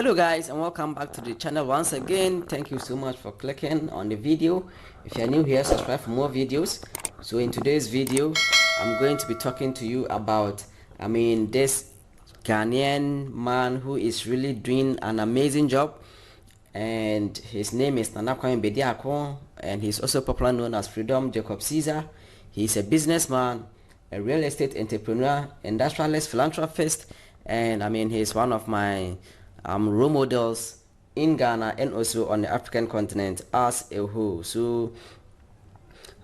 Hello guys, and welcome back to the channel once again. Thank you so much for clicking on the video. If you're new here, subscribe for more videos. So in today's video, I'm going to be talking to you about this Ghanaian man who is really doing an amazing job, and his name is Nana Kwame Bediako, and he's also popularly known as Freedom Jacob Caesar. He's a businessman, a real estate entrepreneur, industrialist, philanthropist, and he's one of my role models in Ghana and also on the African continent as a whole. So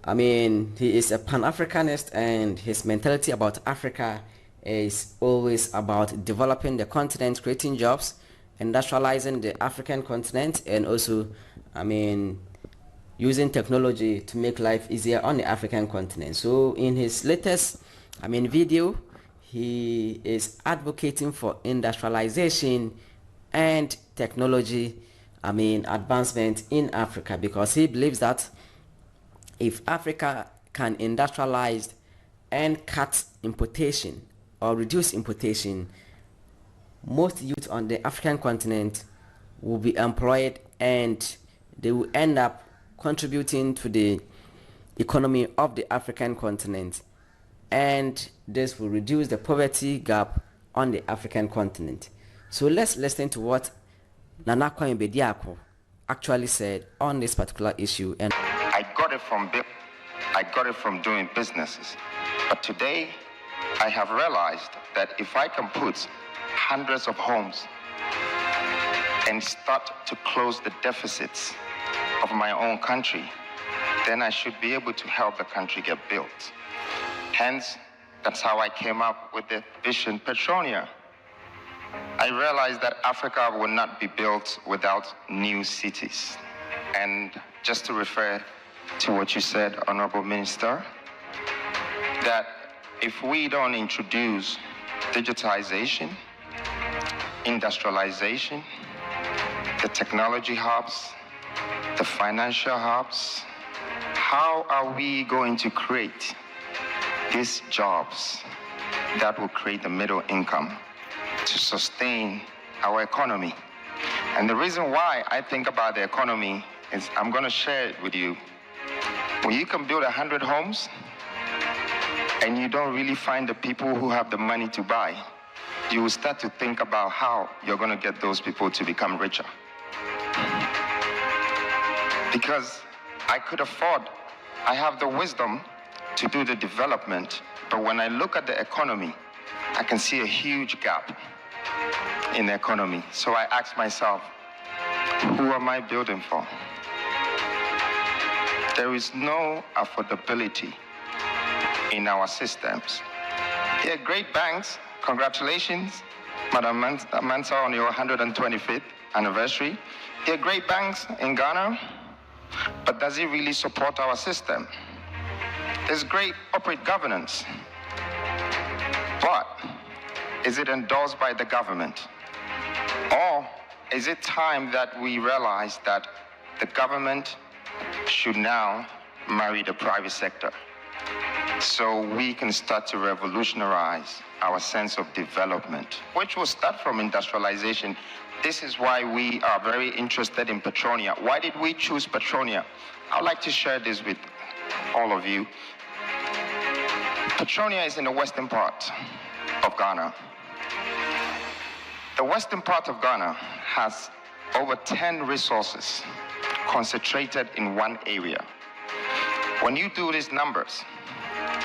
he is a Pan-Africanist, and his mentality about Africa is always about developing the continent, creating jobs, industrializing the African continent, and also using technology to make life easier on the African continent. So in his latest video, he is advocating for industrialization and technology advancement in Africa, because he believes that if Africa can industrialize and cut importation or reduce importation, most youth on the African continent will be employed, and they will end up contributing to the economy of the African continent, and this will reduce the poverty gap on the African continent. So let's listen to what Nana Kwame Bediako actually said on this particular issue. And I got it from doing businesses, but today I have realized that if I can put hundreds of homes and start to close the deficits of my own country, then I should be able to help the country get built. Hence, that's how I came up with the vision Petronia. I realized that Africa will not be built without new cities. And just to refer to what you said, Honorable Minister, that if we don't introduce digitization, industrialization, the technology hubs, the financial hubs, how are we going to create these jobs that will create the middle income to sustain our economy? And the reason why I think about the economy is, I'm going to share it with you. When you can build 100 homes and you don't really find the people who have the money to buy, you will start to think about how you're going to get those people to become richer. Because I have the wisdom to do the development, but when I look at the economy, I can see a huge gap in the economy. So I ask myself, who am I building for? There is no affordability in our systems. Yeah, great banks, congratulations, Madam Mansa, on your 125th anniversary. Yeah, great banks in Ghana, but does it really support our system? There's great corporate governance, but is it endorsed by the government? Or is it time that we realize that the government should now marry the private sector so we can start to revolutionize our sense of development, which will start from industrialization? This is why we are very interested in Petronia. Why did we choose Petronia? I'd like to share this with all of you. Petronia is in the western part of Ghana. The western part of Ghana has over 10 resources concentrated in one area. When you do these numbers,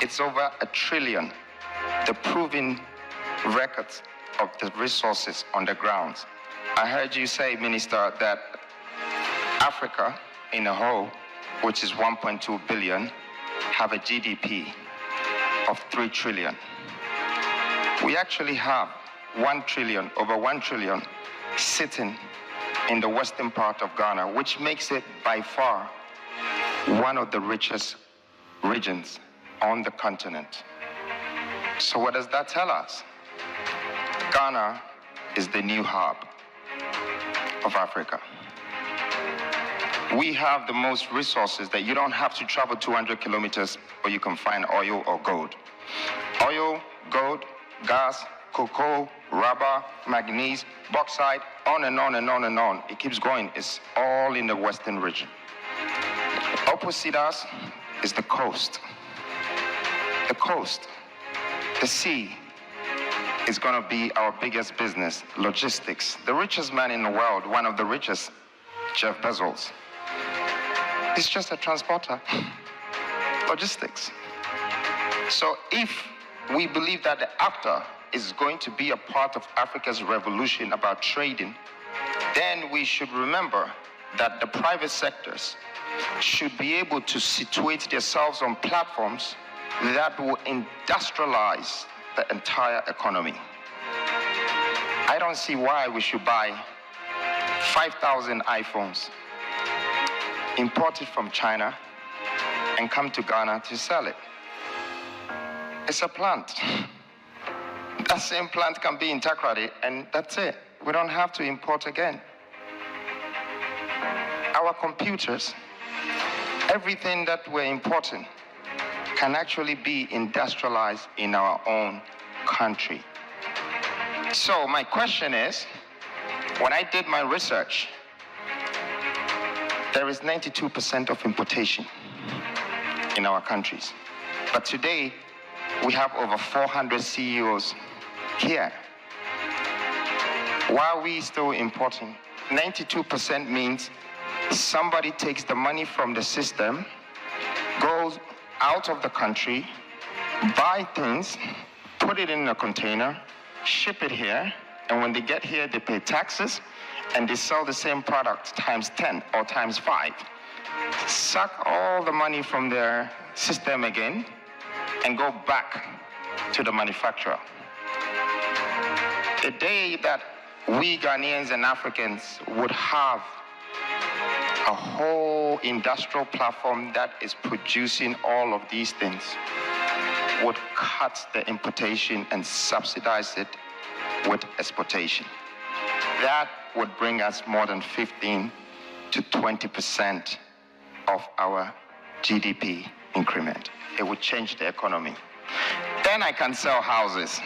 it's over 1 trillion, the proven records of the resources on the ground. I heard you say, Minister, that Africa in a whole, which is 1.2 billion, have a GDP of 3 trillion. We actually have 1 trillion, over 1 trillion, sitting in the western part of Ghana, which makes it by far one of the richest regions on the continent. So what does that tell us? Ghana is the new hub of Africa. We have the most resources that you don't have to travel 200 kilometers or you can find oil or gold. Oil, gold, gas, cocoa, rubber, manganese, bauxite, on and on and on and on. It keeps going. It's all in the western region. Opposite us is the coast. The coast, the sea, is going to be our biggest business, logistics. The richest man in the world, one of the richest, Jeff Bezos, is just a transporter. Logistics. So if we believe that the AFTA is going to be a part of Africa's revolution about trading, then we should remember that the private sectors should be able to situate themselves on platforms that will industrialize the entire economy. I don't see why we should buy 5,000 iPhones, import it from China, and come to Ghana to sell it. It's a plant. That same plant can be integrated, and that's it. We don't have to import again. Our computers, everything that we're importing, can actually be industrialized in our own country. So my question is, when I did my research, there is 92% of importation in our countries. But today, we have over 400 CEOs here. Why are we still importing? 92% means somebody takes the money from the system, goes out of the country, buy things, put it in a container, ship it here, and when they get here, they pay taxes, and they sell the same product times 10 or times 5. Suck all the money from their system again, and go back to the manufacturer. The day that we Ghanaians and Africans would have a whole industrial platform that is producing all of these things, would cut the importation and subsidize it with exportation. That would bring us more than 15 to 20% of our GDP increment. It would change the economy. Then I can sell houses.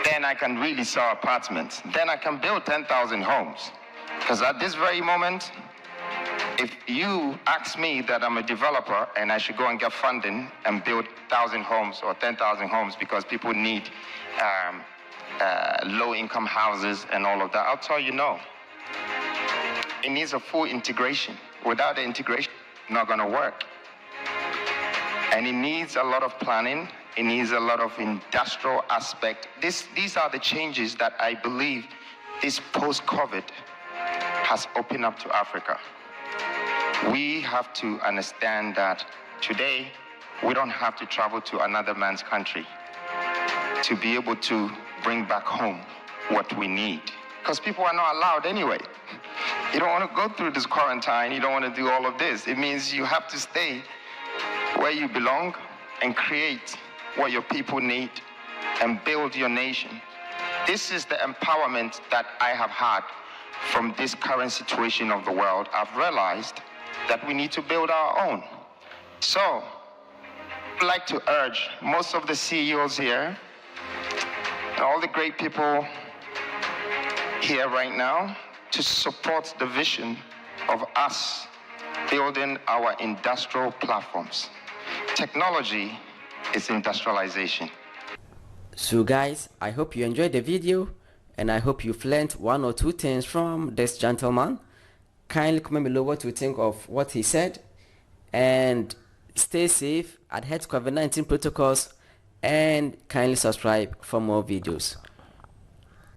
Then I can really sell apartments. Then I can build 10,000 homes. Because at this very moment, if you ask me that I'm a developer and I should go and get funding and build 1,000 homes or 10,000 homes because people need low-income houses and all of that, I'll tell you no. It needs a full integration. Without the integration, it's not going to work. And it needs a lot of planning. It needs a lot of industrial aspect. These are the changes that I believe this post-COVID has opened up to Africa. We have to understand that today, we don't have to travel to another man's country to be able to bring back home what we need. Because people are not allowed anyway. You don't want to go through this quarantine. You don't want to do all of this. It means you have to stay where you belong and create what your people need and build your nation. This is the empowerment that I have had from this current situation of the world. I've realized that we need to build our own. So, I'd like to urge most of the CEOs here, and all the great people here right now, to support the vision of us building our industrial platforms. Technology is industrialization. So guys, I hope you enjoyed the video, and I hope you've learned one or two things from this gentleman. Kindly comment below what you think of what he said, and stay safe, adhere to COVID-19 protocols, and kindly subscribe for more videos.